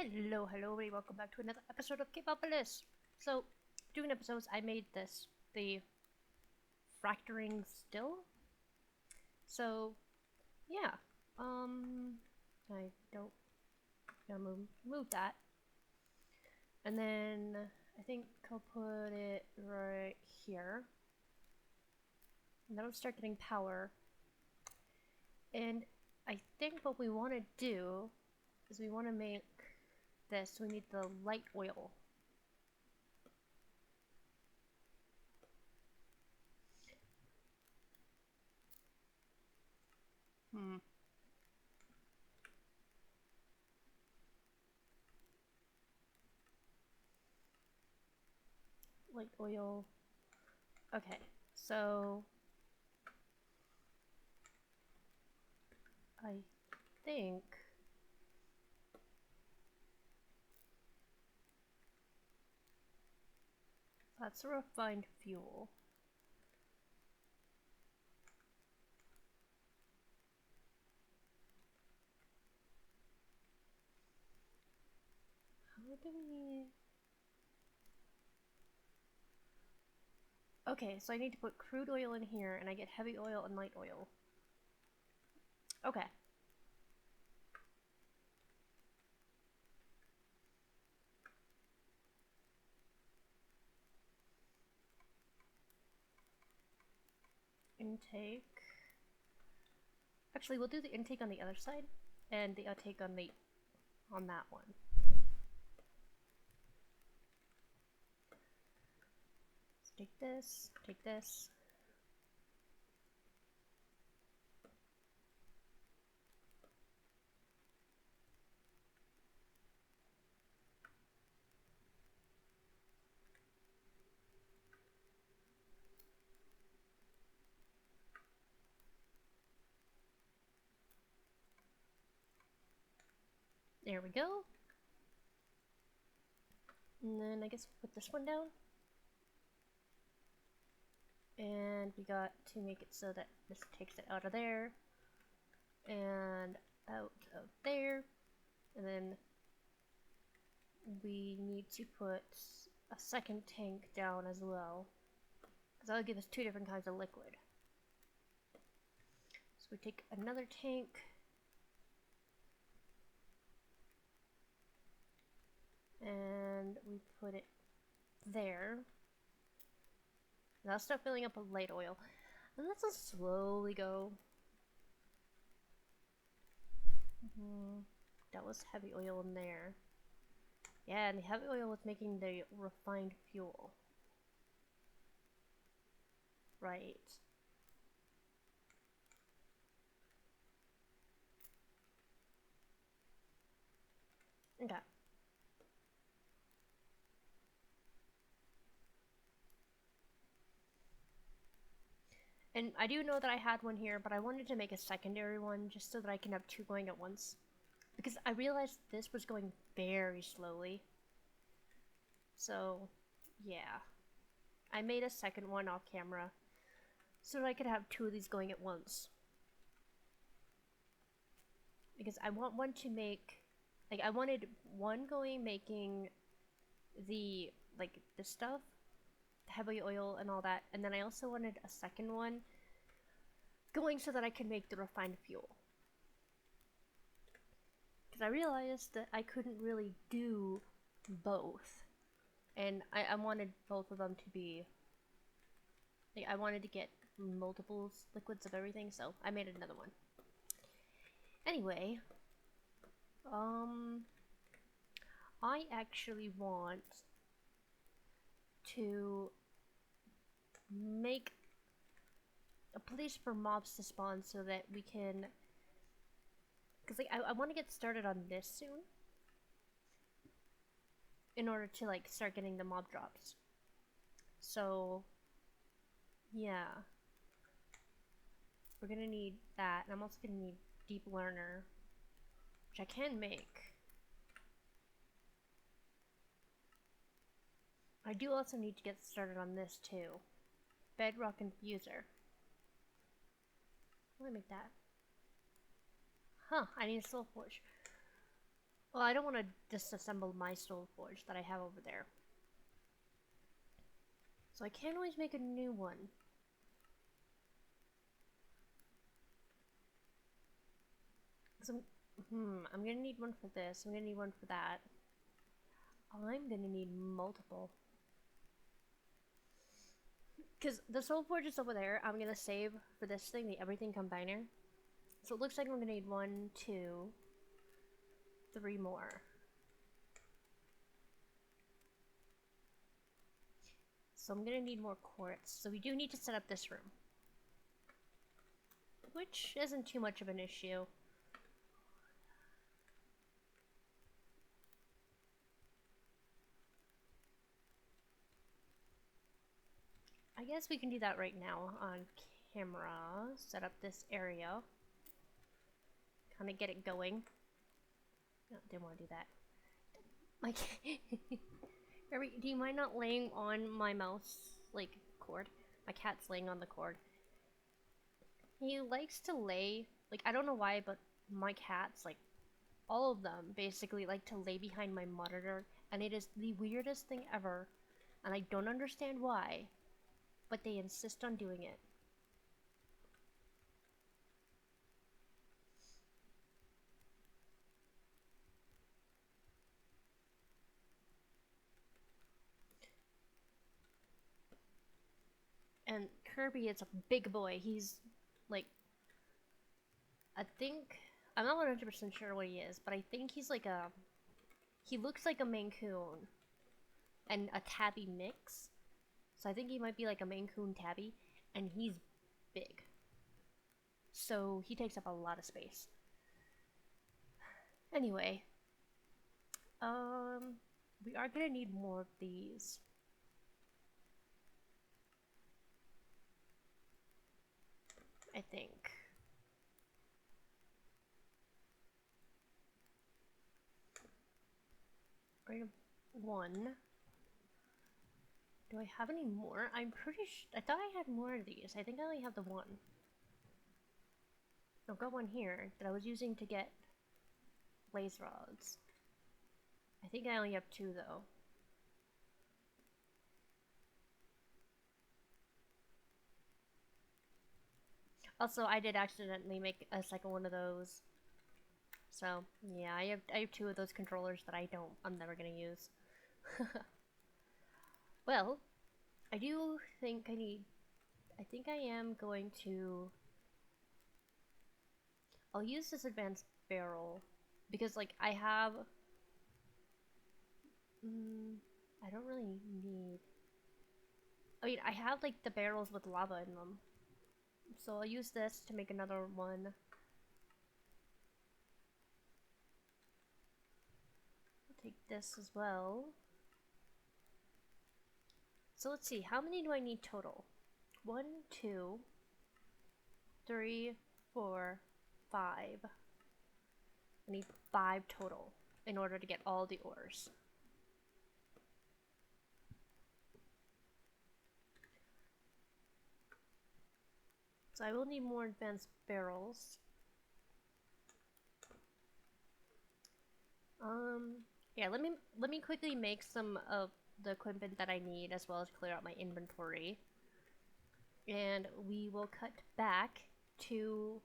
Hello, everybody, welcome back to another episode of Caveopolis. So, doing episodes, I made this, the fracturing still. So, yeah, I don't, gonna move that. And then, I think I'll put it right here. And then I'll start getting power. And I think what we want to do is we want to make this, we need the light oil. Light oil. Okay, so I think that's a refined fuel. How do we... Okay, so I need to put crude oil in here, and I get heavy oil and light oil. Okay. Intake. Actually, we'll do the intake on the other side, and the outtake on that one. So take this, take this. There we go. And then I guess we'll put this one down. And we got to make it so that this takes it out of there and out of there. And then we need to put a second tank down as well, because that'll give us two different kinds of liquid. So we take another tank, and we put it there. Now let's start filling up with light oil, and let's just slowly go. That was heavy oil in there. Yeah, and the heavy oil was making the refined fuel. Right. Okay. And I do know that I had one here, but I wanted to make a secondary one just so that I can have two going at once. Because I realized this was going very slowly. So, yeah. I made a second one off camera so that I could have two of these going at once. Because I want one to make... Like, I wanted one going making the, like, the stuff, the heavy oil and all that, and then I also wanted a second one going so that I could make the refined fuel. Because I realized that I couldn't really do both. And I wanted both of them to be... Like, I wanted to get multiple liquids of everything, so I made another one. Anyway, I actually want to make a place for mobs to spawn so that we can... Because, like, I want to get started on this soon in order to, like, start getting the mob drops. So, yeah. We're gonna need that, and I'm also gonna need Deep Learner, which I can make. I do also need to get started on this too. Bedrock Infuser. Let me make that. Huh, I need a Soul Forge. Well, I don't want to disassemble my stone forge that I have over there. So I can always make a new one. So, I'm gonna need one for this. I'm gonna need one for that. I'm gonna need multiple. Because the soul forge is over there. I'm gonna save for this thing, the everything combiner. So it looks like I'm gonna need 1, 2, 3 more. So I'm gonna need more quartz. So we do need to set up this room, which isn't too much of an issue. I guess we can do that right now on camera. Set up this area. Kind of get it going. No, didn't want to do that. Like, do you mind not laying on my mouse, like, cord? My cat's laying on the cord. He likes to lay, like, I don't know why, but my cats, like, all of them basically like to lay behind my monitor, and it is the weirdest thing ever, and I don't understand why, but they insist on doing it. And Kirby is a big boy. He's like, I think, I'm not 100% sure what he is, but I think he's like he looks like a Maine Coon and a tabby mix. So I think he might be like a Maine Coon tabby, and he's big. So he takes up a lot of space. Anyway, we are gonna need more of these. I think. Right, one. Do I have any more? I'm pretty sure. I thought I had more of these. I think I only have the one. I've got one here that I was using to get blaze rods. I think I only have 2 though. Also, I did accidentally make a second one of those. So, yeah, I have 2 of those controllers that I'm never gonna use. Well, I do think I think I am going to, I'll use this advanced barrel, because, like, I have, I don't really need, I mean, I have, like, the barrels with lava in them. So I'll use this to make another one. I'll take this as well. So let's see, how many do I need total? 1, 2, 3, 4, 5. I need 5 total in order to get all the ores. So I will need more advanced barrels. Yeah, let me quickly make some of the equipment that I need, as well as clear out my inventory. And we will cut back to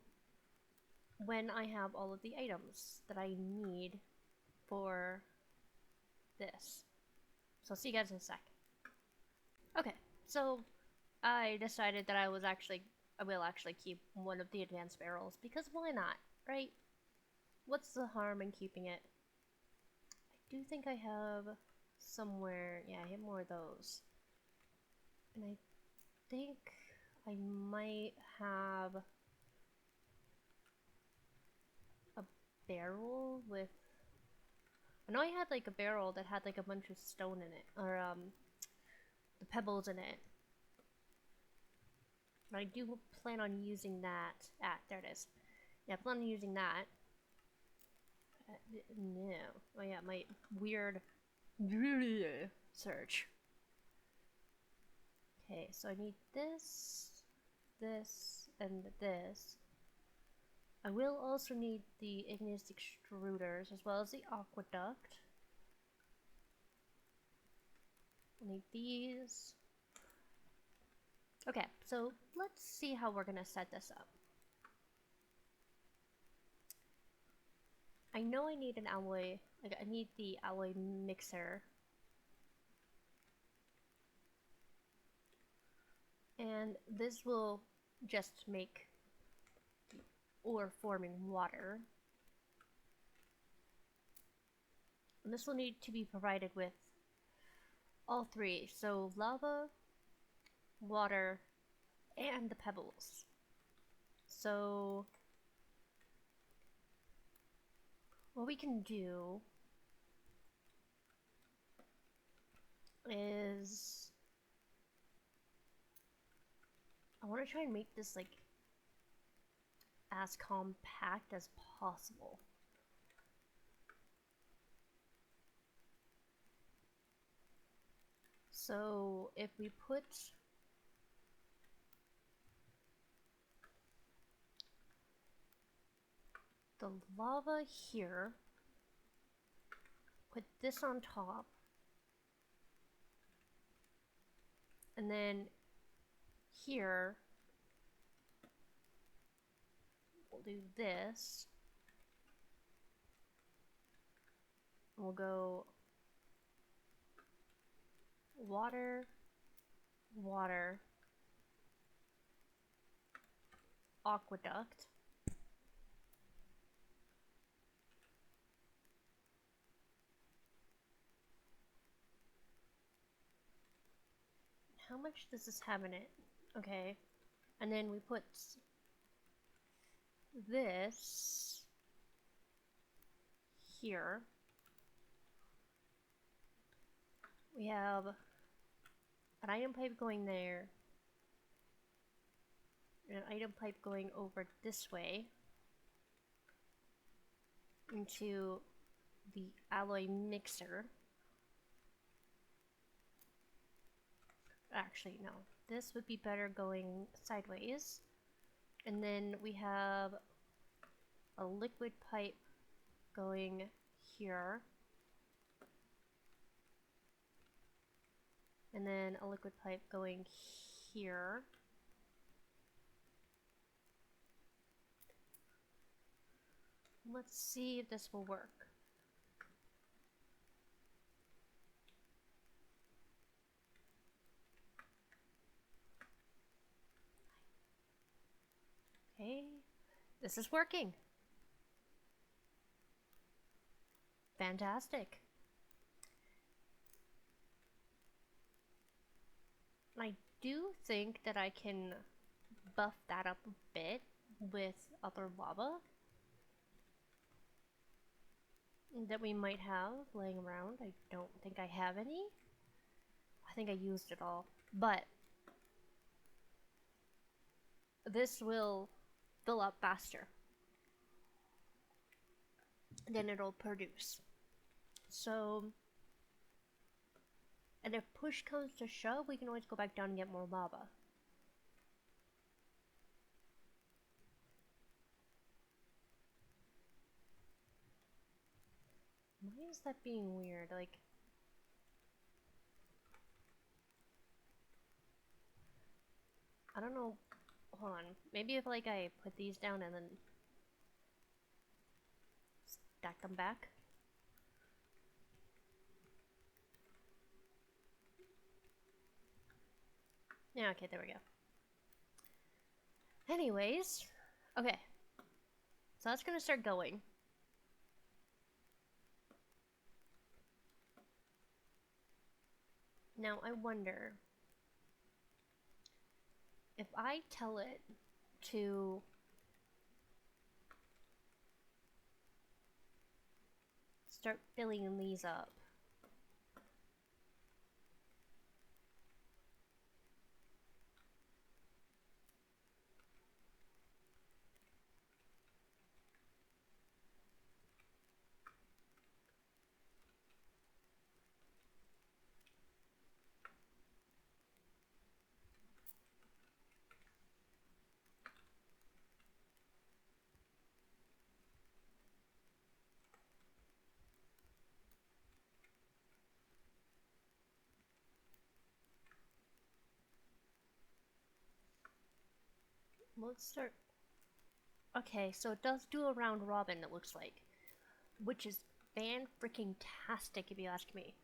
when I have all of the items that I need for this. So I'll see you guys in a sec. Okay, so I decided that I will actually keep one of the advanced barrels, because why not, right? What's the harm in keeping it? I do think I have somewhere, yeah, I have more of those. And I think I might have a barrel with, I know I had like a barrel that had like a bunch of stone in it, or the pebbles in it. But I do plan on using that. Ah, there it is. Yeah, I plan on using that. No. Oh yeah, my weird search. Okay, so I need this, this, and this. I will also need the igneous extruders as well as the aqueduct. I'll need these. Okay, so let's see how we're gonna set this up. I know I need an alloy, like I need the alloy mixer. And this will just make ore forming water. And this will need to be provided with all three, so lava, water, and the pebbles. So what we can do is I want to try and make this like as compact as possible. So if we put the lava here, put this on top, and then here we'll do this. We'll go water, water, aqueduct. How much does this have in it? Okay. And then we put this here. We have an item pipe going there, and an item pipe going over this way into the alloy mixer. Actually, no. This would be better going sideways. And then we have a liquid pipe going here. And then a liquid pipe going here. Let's see if this will work. Okay, this is working. Fantastic. I do think that I can buff that up a bit with other lava that we might have laying around. I don't think I have any. I think I used it all. But this will fill up faster. Then it'll produce. So, and if push comes to shove, we can always go back down and get more lava. Why is that being weird? Like, I don't know. Hold on. Maybe if like I put these down and then stack them back. Yeah, okay, there we go. Anyways, okay. So that's gonna start going. Now I wonder if I tell it to start filling these up. Let's start. Okay, so it does do a round robin, it looks like. Which is fan-freaking-tastic, if you ask me.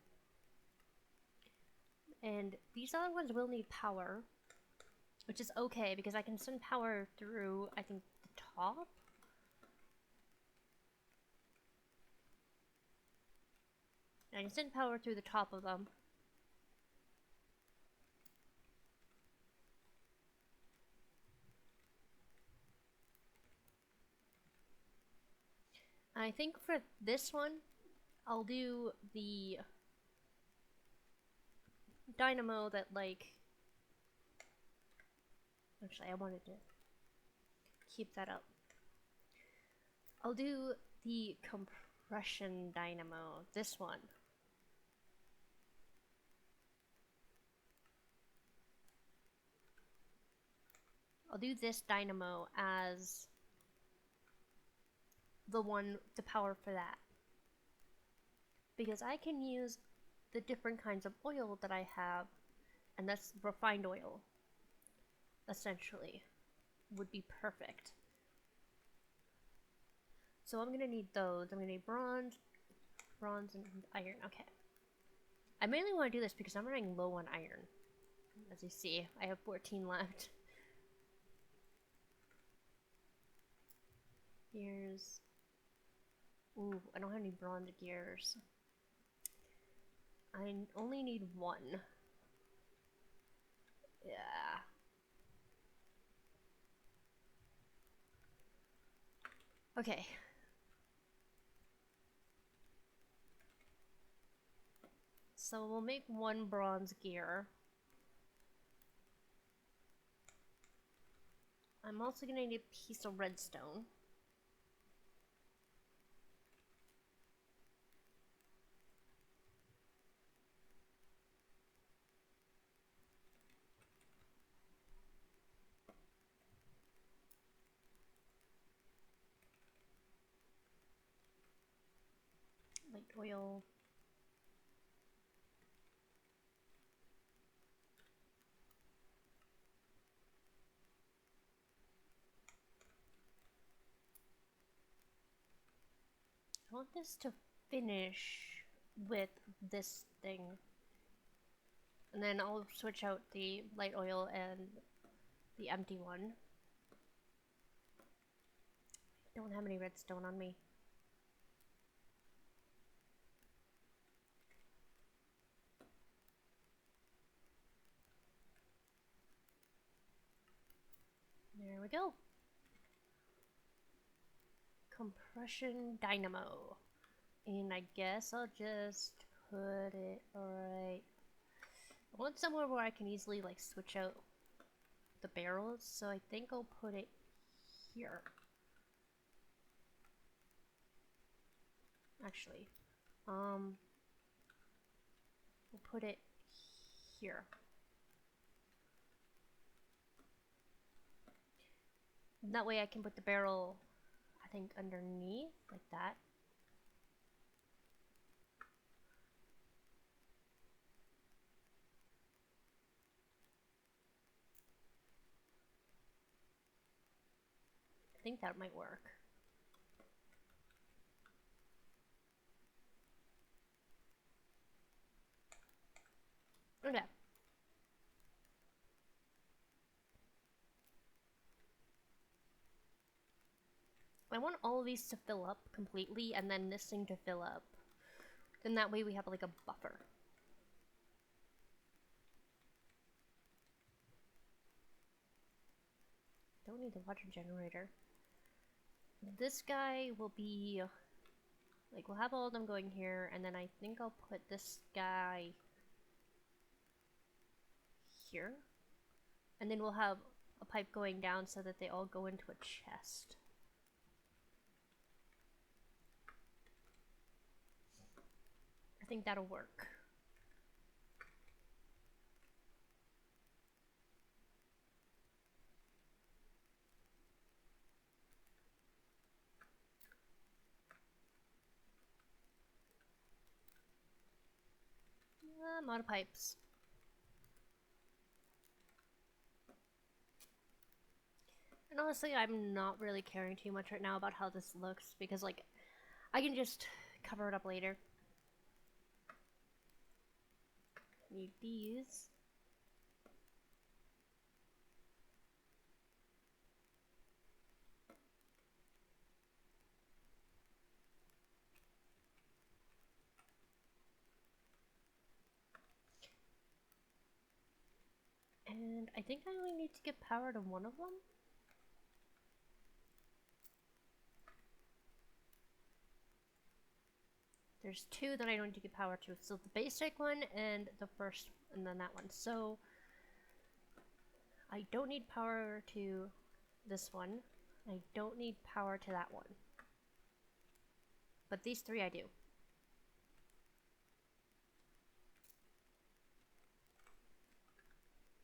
And these other ones will need power. Which is okay, because I can send power through, I think, the top? I can send power through the top of them. I think for this one, I'll do the dynamo that, like... Actually, I wanted to keep that up. I'll do the compression dynamo, this one. I'll do this dynamo as the power for that. Because I can use the different kinds of oil that I have, and that's refined oil, essentially, would be perfect. So I'm gonna need those. I'm gonna need bronze, and iron. Okay. I mainly want to do this because I'm running low on iron. As you see, I have 14 left. Gears. Ooh, I don't have any bronze gears. I only need one. Yeah. Okay. So we'll make one bronze gear. I'm also gonna need a piece of redstone. Light oil. I want this to finish with this thing. And then I'll switch out the light oil and the empty one. I don't have any redstone on me. There we go. Compression dynamo. And I guess I'll just put it right... I want somewhere where I can easily like switch out the barrels, so I think I'll put it here. Actually, we'll put it here. And that way I can put the barrel, I think, underneath, like that. I think that might work. Okay. I want all of these to fill up completely, and then this thing to fill up. Then that way we have like a buffer. Don't need the water generator. This guy will be... like, we'll have all of them going here, and then I think I'll put this guy here. And then we'll have a pipe going down so that they all go into a chest. I think that'll work. I'm out of pipes. And honestly, I'm not really caring too much right now about how this looks because, like, I can just cover it up later. Need these. And I think I only need to give power to one of them. There's two that I don't need to give power to. So the basic one and the first, and then that one. So I don't need power to this one. I don't need power to that one. But these three I do.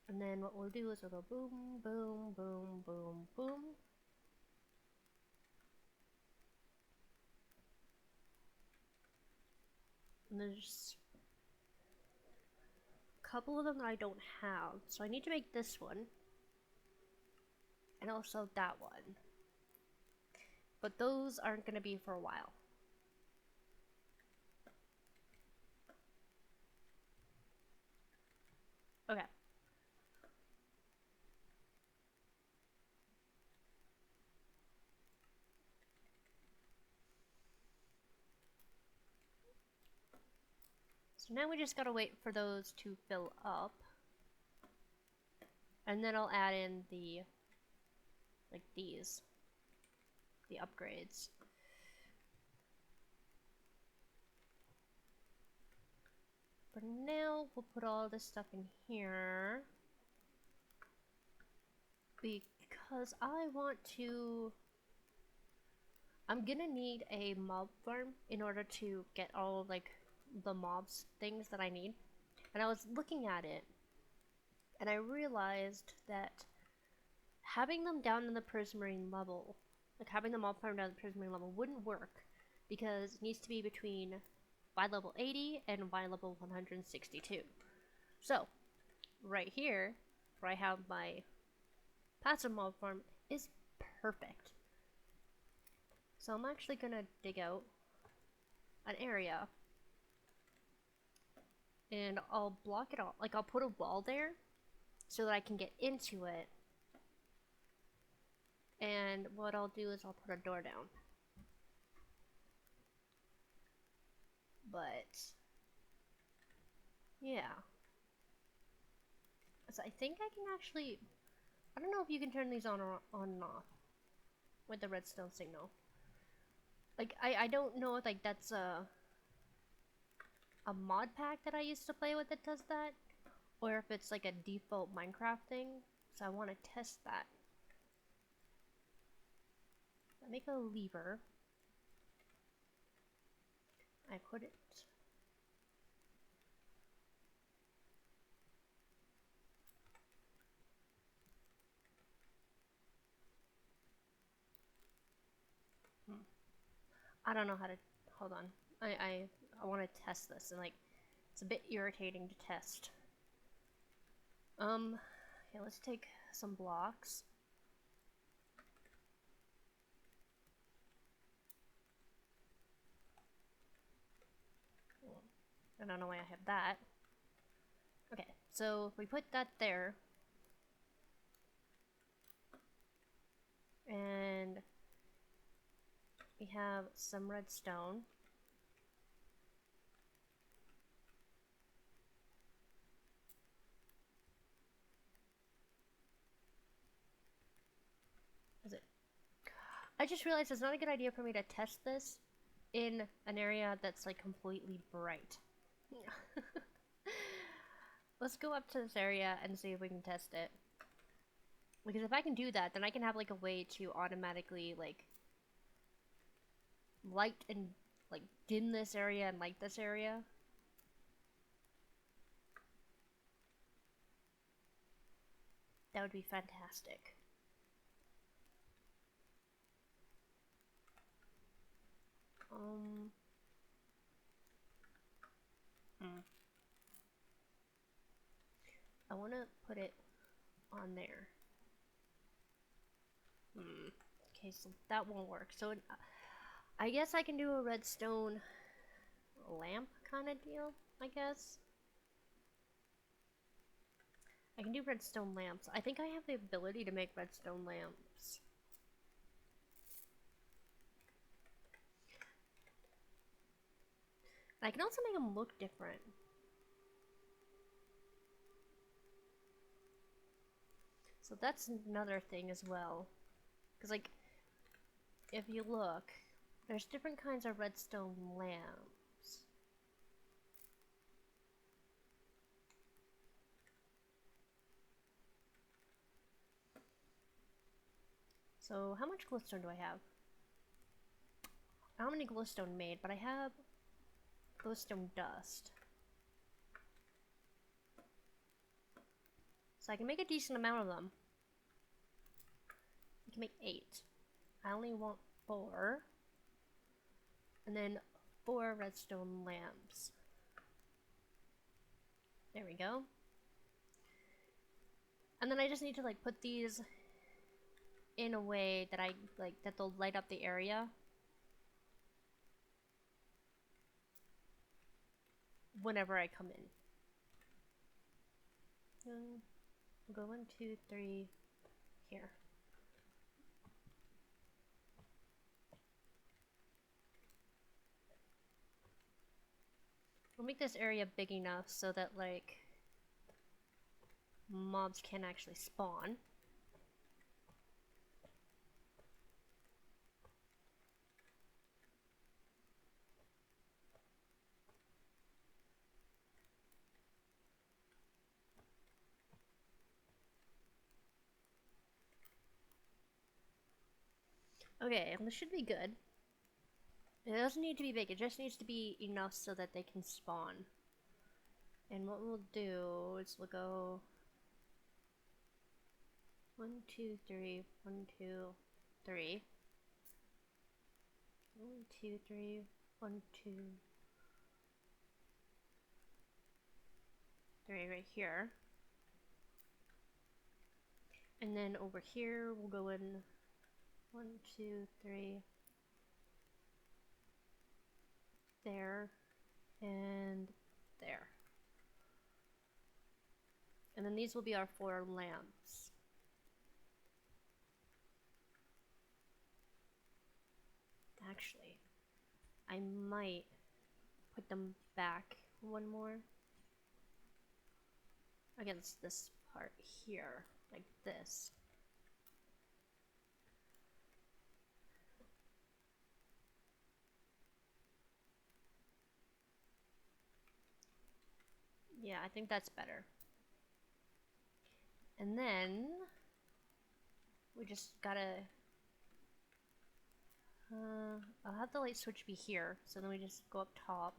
And then what we'll do is we'll go boom, boom, boom, boom, boom. And there's a couple of them that I don't have. So I need to make this one. And also that one. But those aren't going to be for a while. Okay. So now we just gotta wait for those to fill up. And then I'll add in the, like these, the upgrades. For now, we'll put all this stuff in here. Because I want to... I'm gonna need a mob farm in order to get all, like, the mobs things that I need. And I was looking at it, and I realized that having them down in the prismarine level, like having the mob farm down in the prismarine level wouldn't work, because it needs to be between Y level 80 and Y level 162. So, right here, where I have my passive mob farm, is perfect. So I'm actually gonna dig out an area and I'll block it off. Like, I'll put a wall there so that I can get into it. And what I'll do is I'll put a door down. But yeah. So I think I can actually... I don't know if you can turn these on and off with the redstone signal. Like, I don't know if, like, that's a mod pack that I used to play with that does that, or if it's like a default Minecraft thing. So I want to test that. I make a lever. I put it... I don't know how to... Hold on. I want to test this, and, like, it's a bit irritating to test. Okay, let's take some blocks. I don't know why I have that. Okay, so we put that there. And we have some redstone. Is it? I just realized it's not a good idea for me to test this in an area that's like completely bright. Let's go up to this area and see if we can test it. Because if I can do that, then I can have like a way to automatically like light and like dim this area and light this area. That would be fantastic. I want to put it on there. Okay, so that won't work. So I guess I can do a redstone lamp kind of deal, I guess. I can do redstone lamps. I think I have the ability to make redstone lamps. I can also make them look different. So that's another thing as well. Because, like, if you look, there's different kinds of redstone lamps. So, how much glowstone do I have? I don't have any glowstone made, but I have glowstone dust. So I can make a decent amount of them. I can make 8. I only want 4. And then 4 redstone lamps. There we go. And then I just need to like put these in a way that that they'll light up the area whenever I come in. We'll go 1, 2, 3 here. We'll make this area big enough so that like mobs can actually spawn. Okay, this should be good. It doesn't need to be big, it just needs to be enough so that they can spawn. And what we'll do is we'll go 1, 2, 3, 1, 2, 3. 1, 2, 3, 1, 2, 3 right here. And then over here we'll go in 1, 2, 3. There. And there. And then these will be our 4 lamps. Actually, I might put them back one more against this part here, like this. Yeah, I think that's better. And then we just gotta I'll have the light switch be here, so then we just go up top.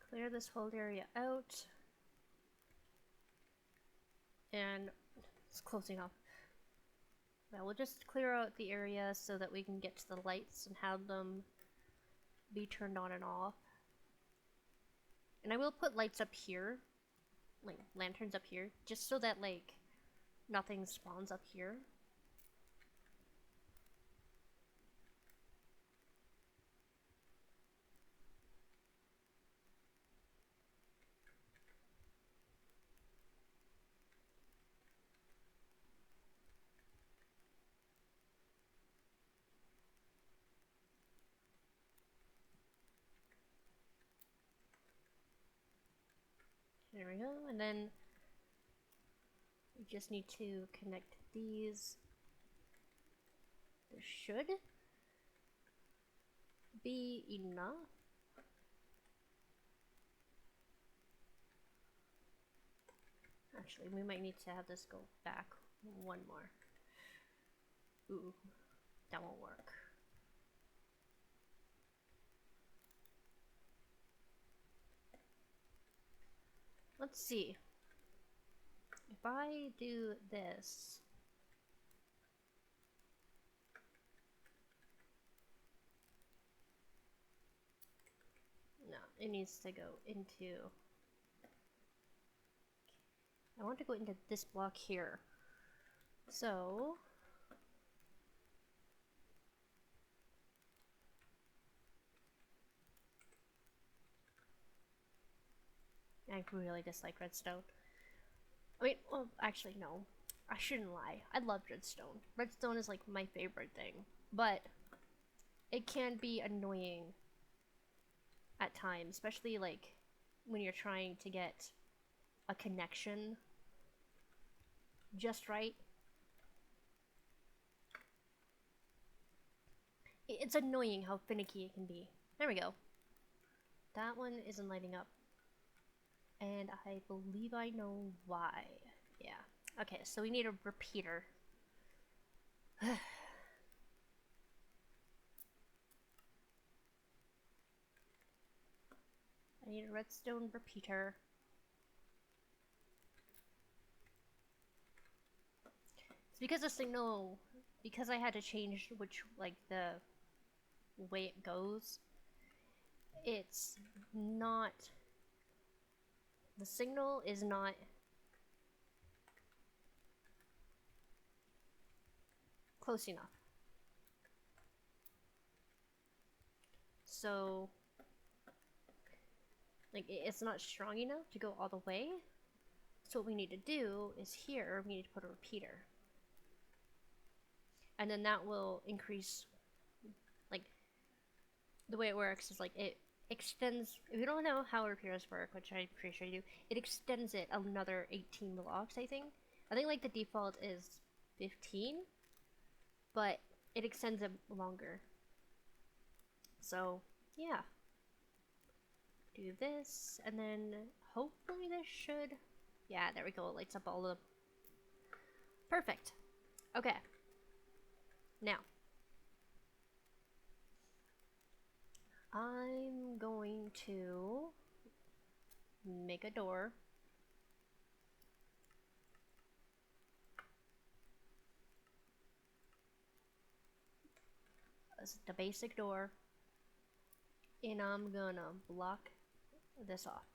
Clear this whole area out. And it's closing off. Yeah, we'll just clear out the area so that we can get to the lights and have them be turned on and off. And I will put lights up here, like lanterns up here, just so that like nothing spawns up here. There we go, and then we just need to connect these. There should be enough. Actually, we might need to have this go back one more. Ooh, that won't work. Let's see. If I do this, it needs to go into... I want to go into this block here. So... I really dislike redstone. I mean, well, actually, no. I shouldn't lie. I love redstone. Redstone is like my favorite thing. But it can be annoying at times, especially like when you're trying to get a connection just right. It's annoying how finicky it can be. There we go. That one isn't lighting up. And I believe I know why. Yeah. Okay, so we need a repeater. I need a redstone repeater. It's because the signal, because I had to change which, like, the way it goes, it's not, the signal is not close enough. So, like, it's not strong enough to go all the way. So what we need to do is here, we need to put a repeater. And then that will increase, like, the way it works is like it extends, if you don't know how repeaters work, which I'm pretty sure you do, it extends it another 18 blocks, I think. I think like the default is 15, but it extends it longer. So, yeah. Do this, and then hopefully this should, yeah, there we go, it lights up all the, perfect. Okay. Now, I'm going to make a door. This is the basic door. And I'm gonna block this off.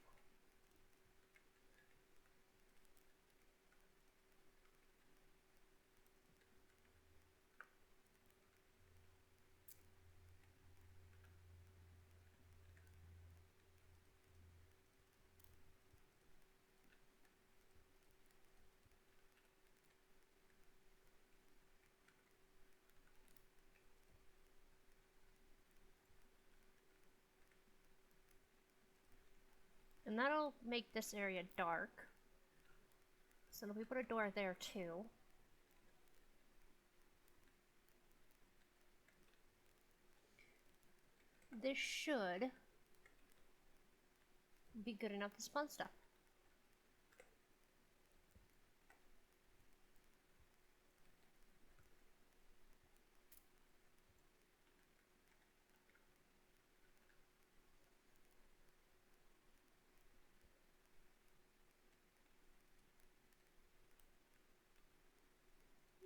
And that'll make this area dark. So if we put a door there too. This should be good enough to spawn stuff.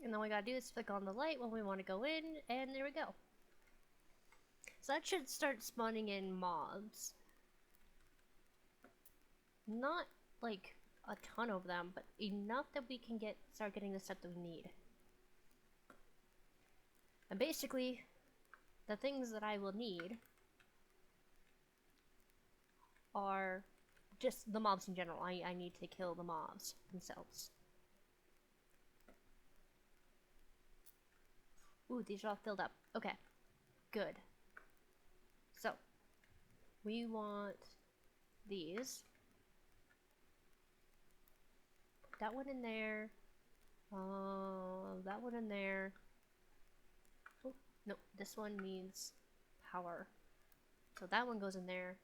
And then all we gotta do is click on the light when we want to go in, and there we go. So that should start spawning in mobs. Not like a ton of them, but enough that we can start getting the stuff that we need. And basically, the things that I will need are just the mobs in general. I need to kill the mobs themselves. Ooh, these are all filled up. Okay, good. So, we want these. That one in there. That one in there. Oh, no, this one needs power. So that one goes in there.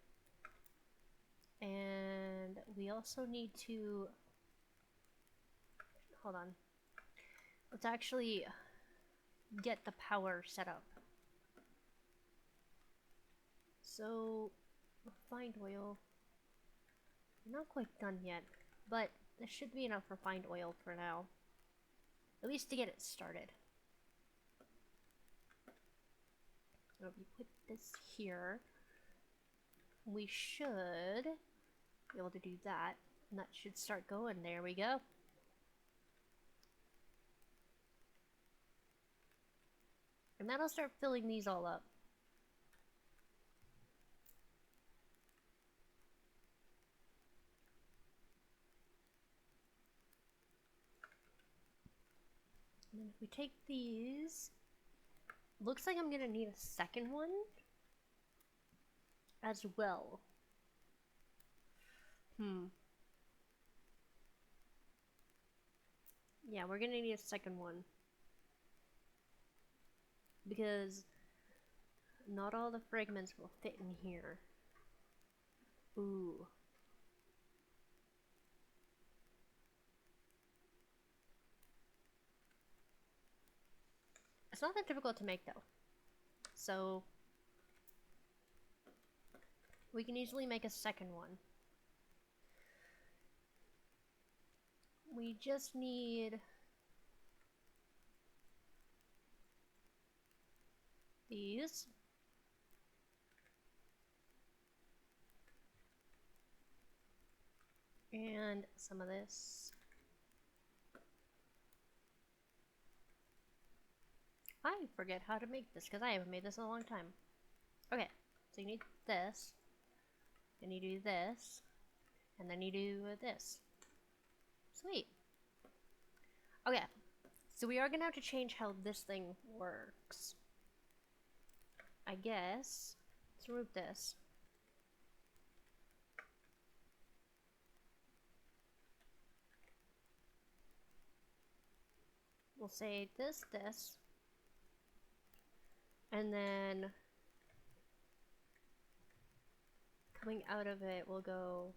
And we also need to... Hold on. Let's actually get the power set up. So, refined oil. Not quite done yet, but there should be enough refined oil for now. At least to get it started. So if we put this here, we should be able to do that. And that should start going. There we go. And that'll start filling these all up. And then if we take these, looks like I'm gonna need a second one as well. Yeah, we're gonna need a second one. Because not all the fragments will fit in here. Ooh. It's not that difficult to make though. So we can easily make a second one. We just need these. And some of this. I forget how to make this because I haven't made this in a long time. Okay, so you need this. Then you do this. And then you do this. Sweet. Okay, so we are gonna have to change how this thing works. I guess. Let's remove this. We'll say this, this. And then coming out of it, we'll go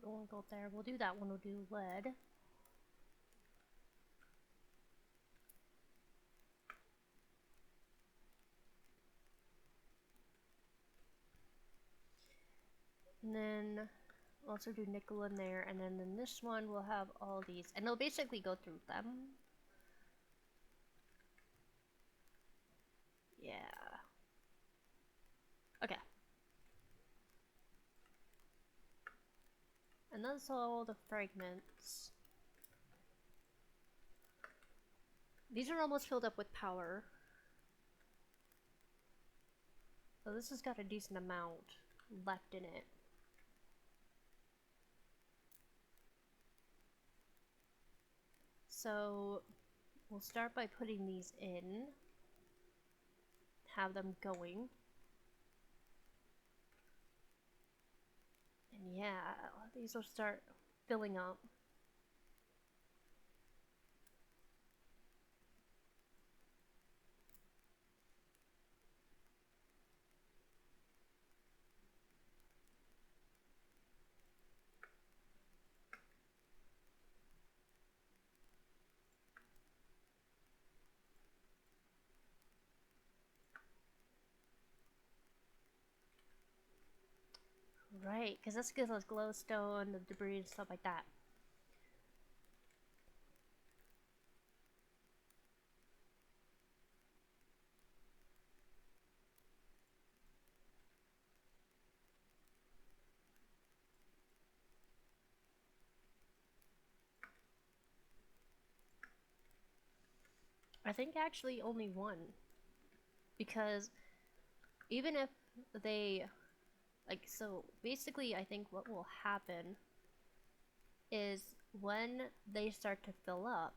we won't go there. We'll do that one. We'll do lead. And then we'll also do nickel in there. And then in this one, we'll have all these. And they'll basically go through them. Yeah. Okay. And that's all the fragments. These are almost filled up with power. So this has got a decent amount left in it. So we'll start by putting these in. Have them going. And yeah, these will start filling up. Right, because this gives us glowstone, the debris, and stuff like that. I think actually only one. Because even if they, like, so basically I think what will happen is when they start to fill up,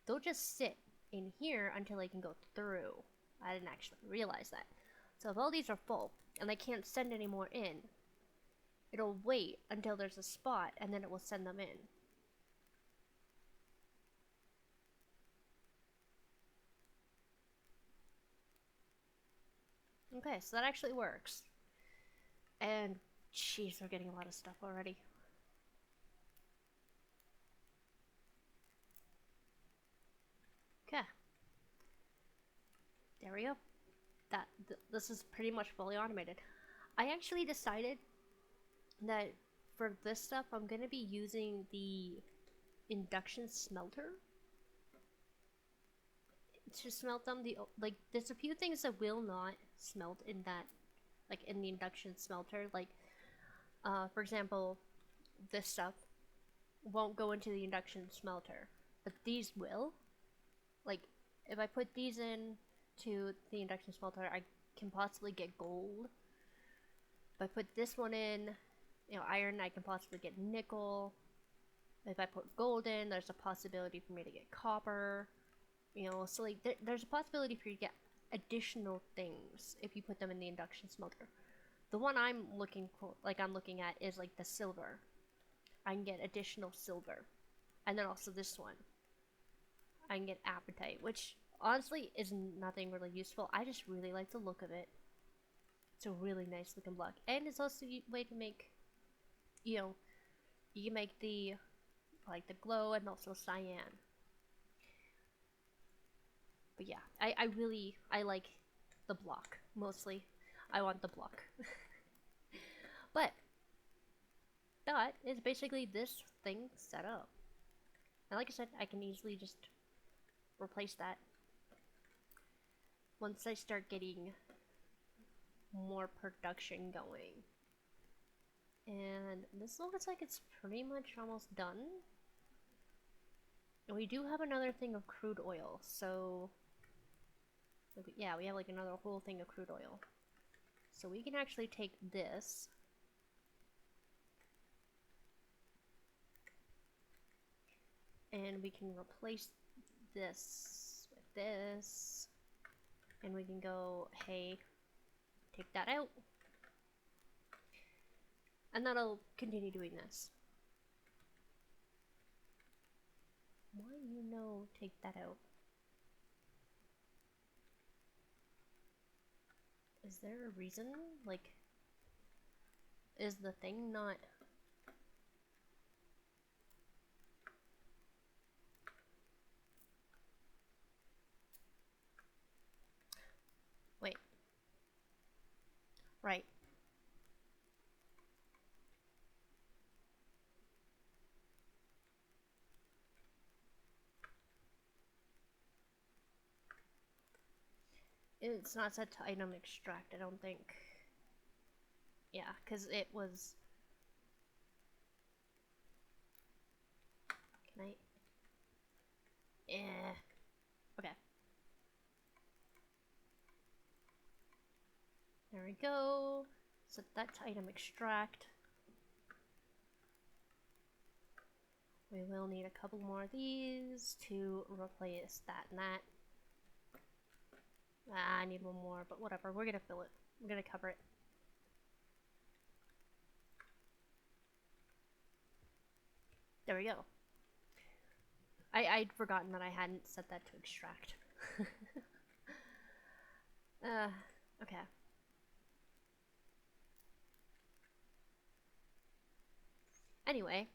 they'll just sit in here until they can go through. I didn't actually realize that. So if all these are full and they can't send any more in, it'll wait until there's a spot and then it will send them in. Okay, so that actually works. And jeez, we're getting a lot of stuff already. Okay. area, that this is pretty much fully automated. I actually decided that for this stuff, I'm gonna be using the induction smelter to smelt them. Like, there's a few things that will not smelt in that, like in the induction smelter. Like, for example, this stuff won't go into the induction smelter, but these will. Like, if I put these in to the induction smelter, I can possibly get gold. If I put this one in, you know, iron, I can possibly get nickel. If I put gold in, there's a possibility for me to get copper. You know, so like there's a possibility for you to get additional things if you put them in the induction smelter. The one I'm looking at is like the silver. I can get additional silver. And then also this one. I can get apatite, which honestly is nothing really useful. I just really like the look of it. It's a really nice looking block. And it's also a way to make, you know, you can make the, like, the glow and also cyan. But yeah, I like the block, mostly. I want the block. But that is basically this thing set up. And like I said, I can easily just replace that once I start getting more production going. And this looks like it's pretty much almost done. And we do have another thing of crude oil, so yeah, we have like another whole thing of crude oil. So we can actually take this and we can replace this with this, and we can go, hey, take that out, and that'll continue doing this. Why, you know, take that out? Is there a reason? Like, is the thing not... Wait. Right. It's not set to item extract, I don't think. Yeah, because it was... Can I... Okay. There we go. Set that to item extract. We will need a couple more of these to replace that and that. I need one more, but whatever. We're gonna fill it. We're gonna cover it. There we go. I'd forgotten that I hadn't set that to extract. Okay. Anyway.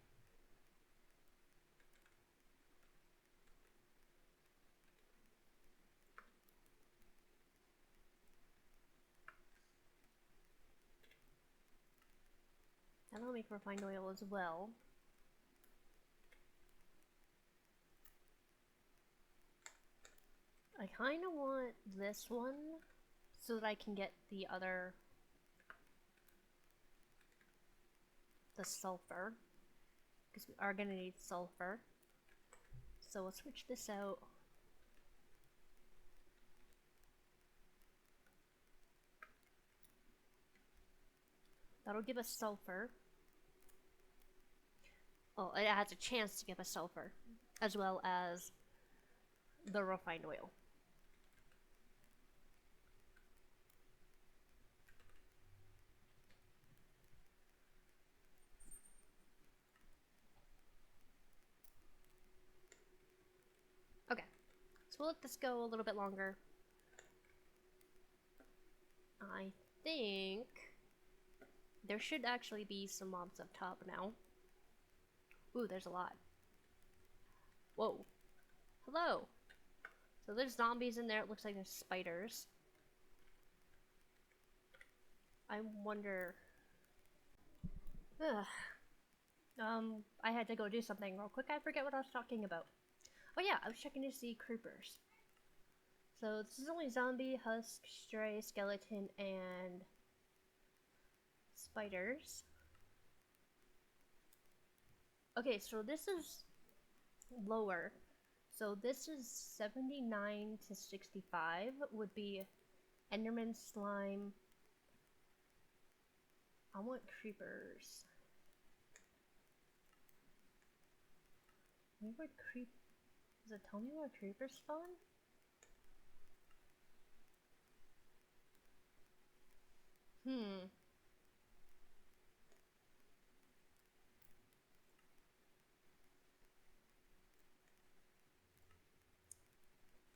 That'll make refined oil as well. I kind of want this one so that I can get the other, the sulfur, because we are going to need sulfur. So we'll switch this out. That'll give us sulfur. Oh, it has a chance to give us sulfur, as well as the refined oil. Okay, so we'll let this go a little bit longer. I think there should actually be some mobs up top now. Ooh, there's a lot. Whoa. Hello. So there's zombies in there. It looks like there's spiders. I wonder... Ugh. I had to go do something real quick. I forget what I was talking about. Oh yeah, I was checking to see creepers. So this is only zombie, husk, stray, skeleton, and spiders. Okay, so this is lower. So this is 79 to 65 would be Enderman, slime. I want creepers. Where would creep... Does it tell me where creepers spawn?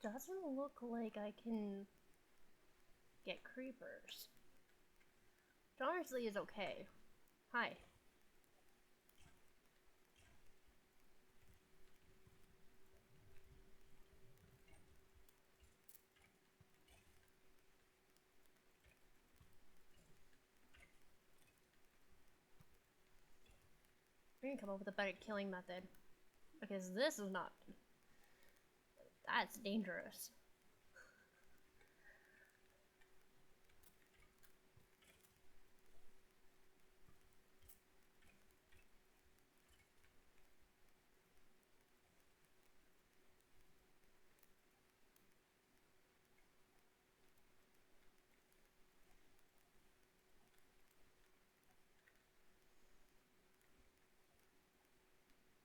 Doesn't look like I can get creepers. Which honestly is okay. Hi. We can come up with a better killing method. Because this is not... That's dangerous.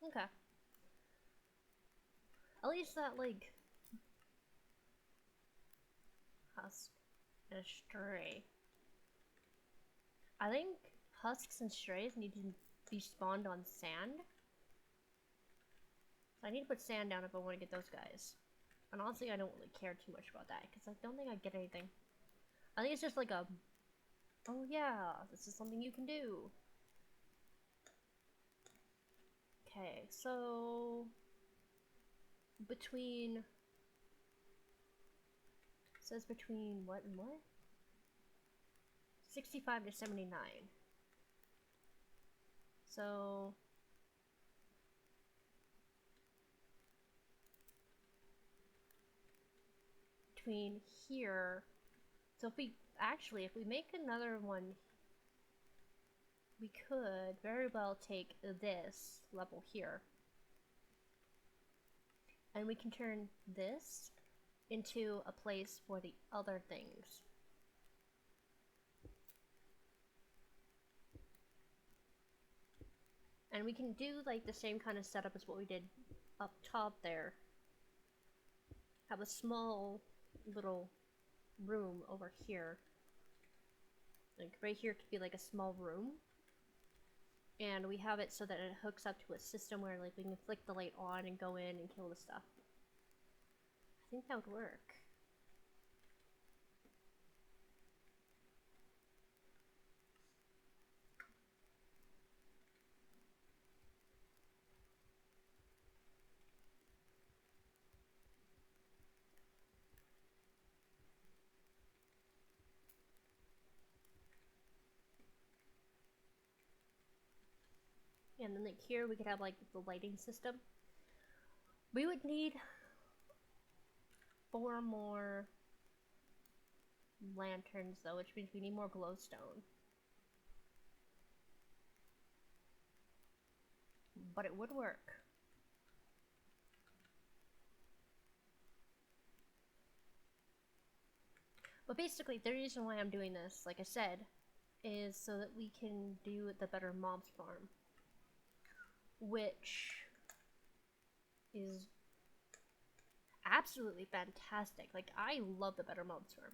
Okay. At least that, like... Husk and stray. I think husks and strays need to be spawned on sand. So I need to put sand down if I want to get those guys. And honestly, I don't really care too much about that, because I don't think I get anything. I think it's just like a... Oh yeah, this is something you can do. Okay, so... Between... It says between what and what? 65 to 79. So... Between here... So if we... Actually, if we make another one... We could very well take this level here. And we can turn this into a place for the other things. And we can do like the same kind of setup as what we did up top there. Have a small little room over here. Like right here could be like a small room. And we have it so that it hooks up to a system where like we can flick the light on and go in and kill the stuff. I think that would work. And then like here we could have like the lighting system. We would need 4 more lanterns though, which means we need more glowstone. But it would work. But basically the reason why I'm doing this, like I said, is so that we can do the better mobs farm. Which is absolutely fantastic. Like, I love the better mobs farm.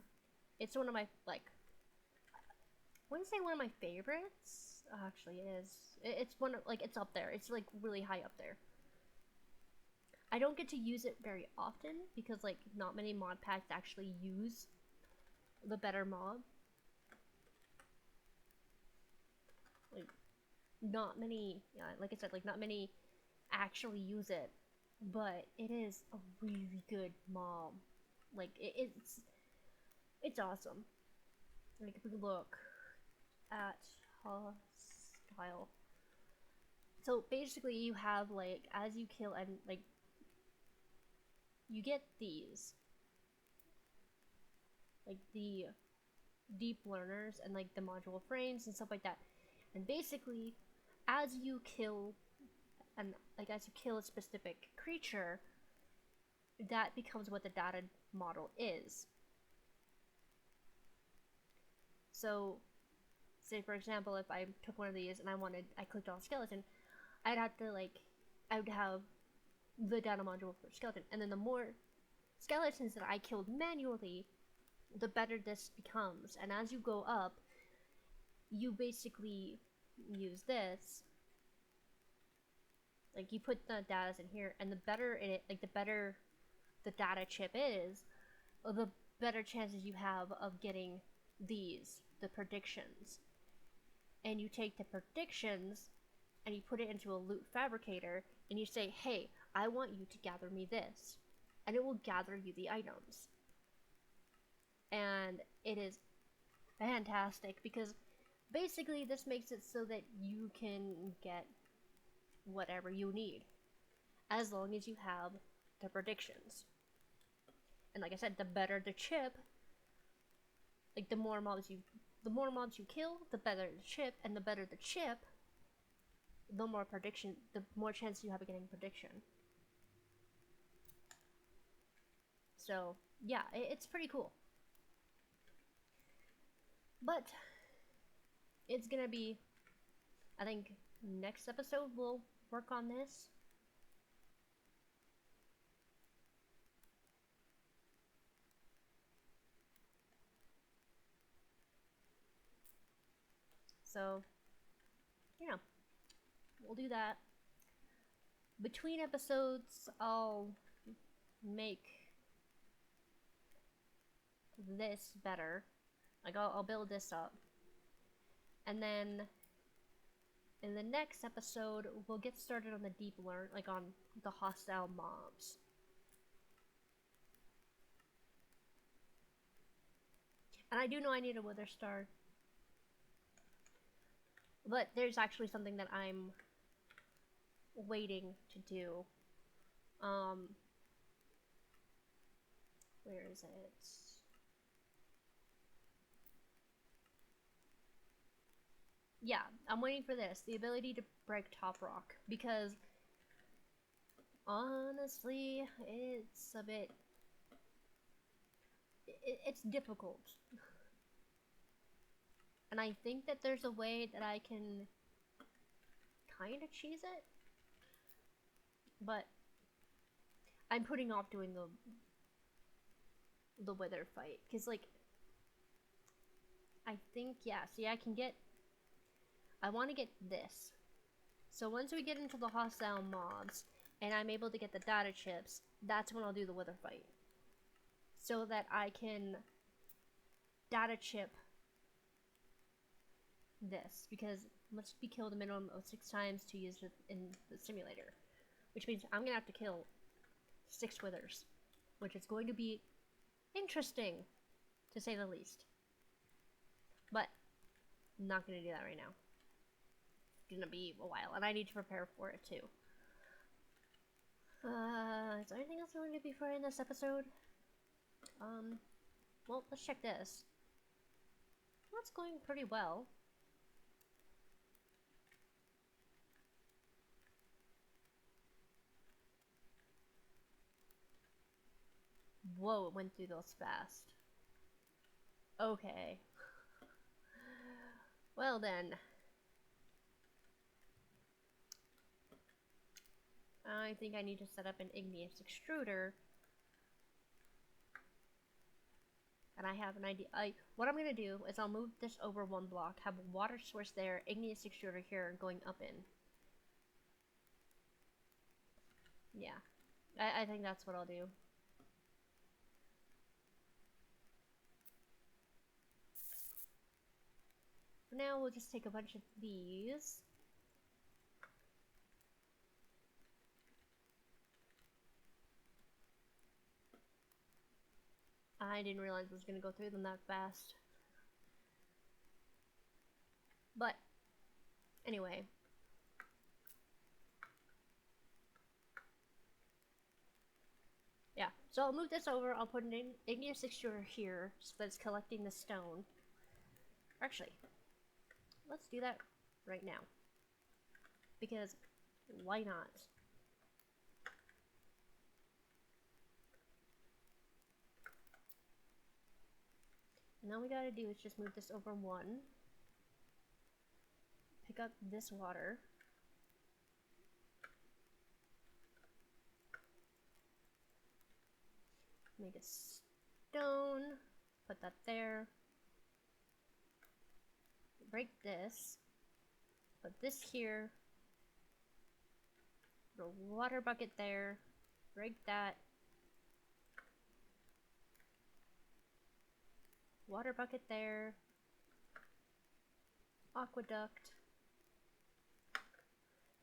It's one of my, like, I wouldn't say one of my favorites. Actually, it is. It's one of, like, it's up there. It's, like, really high up there. I don't get to use it very often because, like, not many mod packs actually use the better mob. Like, not many, yeah, like I said, like, not many actually use it. but it is a really good mob. Like it's awesome. Like if we look at hostile, so basically you have like as you kill and like you get these like the deep learners and like the module frames and stuff like that, and basically as you kill and like as you kill a specific creature, that becomes what the data model is. So say for example if I took one of these and I clicked on skeleton, I'd have to like I would have the data module for skeleton, and then the more skeletons that I killed manually, the better this becomes. And as you go up, you basically use this. Like you put the data in here, and the better it, like the better the data chip is, the better chances you have of getting the predictions. And you take the predictions and you put it into a loot fabricator, and you say, hey, I want you to gather me this. And it will gather you the items. And it is fantastic because basically this makes it so that you can get whatever you need as long as you have the predictions. And like I said, the better the chip, like the more mobs you kill, the better the chip, and the better the chip, the more prediction, the more chance you have of getting prediction. So yeah, it's pretty cool. But it's gonna be, I think next episode we'll work on this. So yeah, we'll do that. Between episodes, I'll make this better. Like I'll build this up, and then in the next episode we'll get started on the deep learn, like on the hostile mobs. And I do know I need a wither star, but there's actually something that I'm waiting to do. Where is it? Yeah, I'm waiting for this. The ability to break top rock. Because, honestly, it's a bit... it's difficult. And I think that there's a way that I can kind of cheese it. But I'm putting off doing the wither fight. Because, like, I think, yeah, see, I want to get this. So once we get into the hostile mobs, and I'm able to get the data chips, that's when I'll do the wither fight. So that I can data chip this, because it must be killed a minimum of 6 times to use it in the simulator. Which means I'm gonna have to kill 6 withers, which is going to be interesting, to say the least. But I'm not gonna do that right now. It's gonna be a while, and I need to prepare for it too. Is there anything else I want to do before I end this episode? Well, let's check this. That's going pretty well. Whoa, it went through those fast. Okay. Well then. I think I need to set up an igneous extruder. And I have an idea. What I'm going to do is I'll move this over 1 block, have a water source there, igneous extruder here, and going up in. Yeah. I think that's what I'll do. For now, we'll just take a bunch of these. I didn't realize I was gonna go through them that fast. But, anyway. Yeah, so I'll move this over, I'll put an igneous extruder here, so that it's collecting the stone. Actually, let's do that right now. Because, why not? And all we gotta do is just move this over one. Pick up this water. Make a stone. Put that there. Break this. Put this here. Put a water bucket there. Break that. Water bucket there. Aqueduct.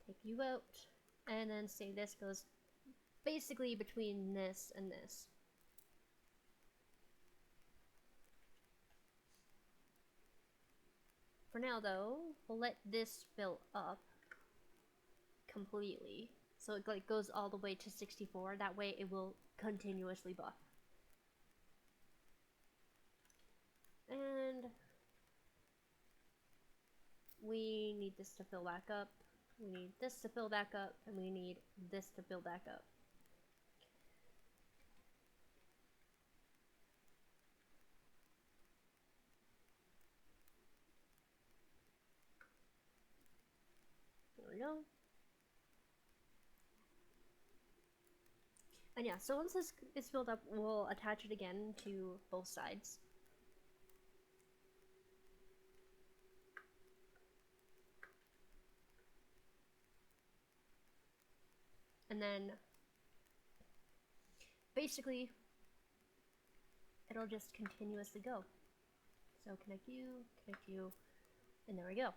Take you out. And then say this goes basically between this and this. For now though, we'll let this fill up completely. So it like goes all the way to 64. That way it will continuously buff. And we need this to fill back up. We need this to fill back up, and we need this to fill back up. There we go. And yeah, so once this is filled up, we'll attach it again to both sides. And then, basically, it'll just continuously go. So connect you, and there we go.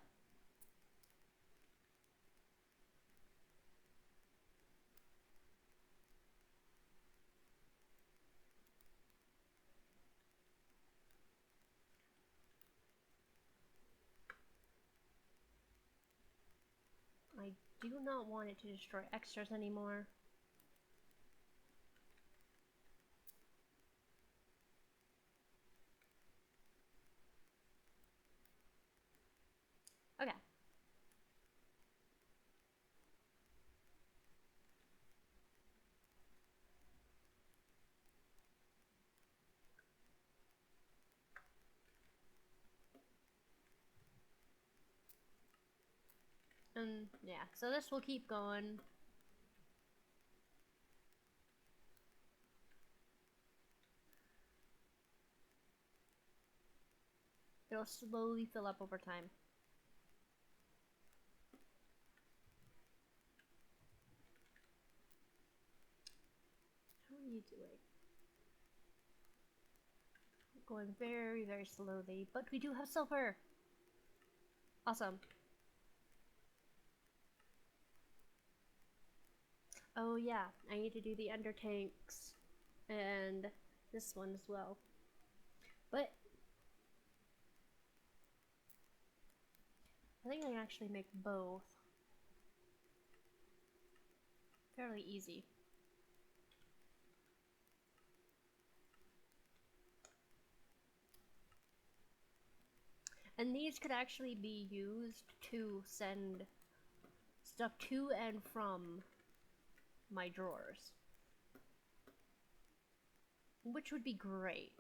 I do not want it to destroy extras anymore. Okay. Yeah, so this will keep going. It'll slowly fill up over time. How are you doing? Going very, very slowly, but we do have silver! Awesome. Oh yeah, I need to do the ender tanks and this one as well. But I think I can actually make both fairly easy. And these could actually be used to send stuff to and from my drawers, which would be great.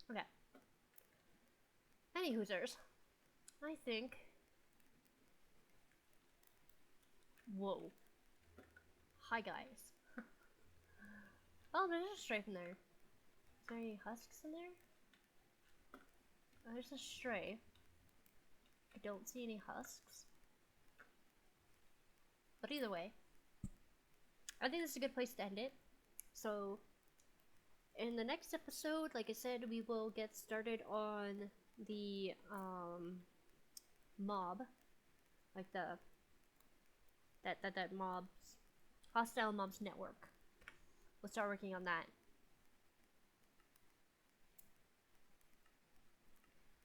Okay. Any hoosers, I think. Whoa. Hi guys. Oh, there's a stray in there. Is there any husks in there? Oh, there's a stray. I don't see any husks. But either way, I think this is a good place to end it. So, in the next episode, like I said, we will get started on the mob, like that mob's hostile mobs network. We'll start working on that.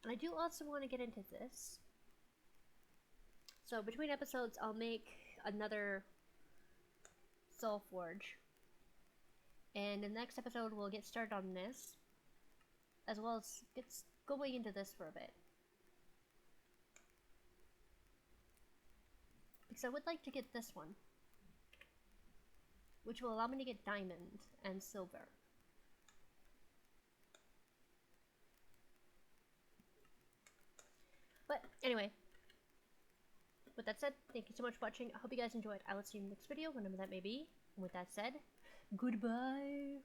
And I do also want to get into this. So between episodes, I'll make another Soul Forge. And in the next episode, we'll get started on this, as well as get going into this for a bit. Because I would like to get this one, which will allow me to get diamond and silver. But anyway, with that said, thank you so much for watching. I hope you guys enjoyed. I will see you in the next video, whenever that may be. And with that said, goodbye.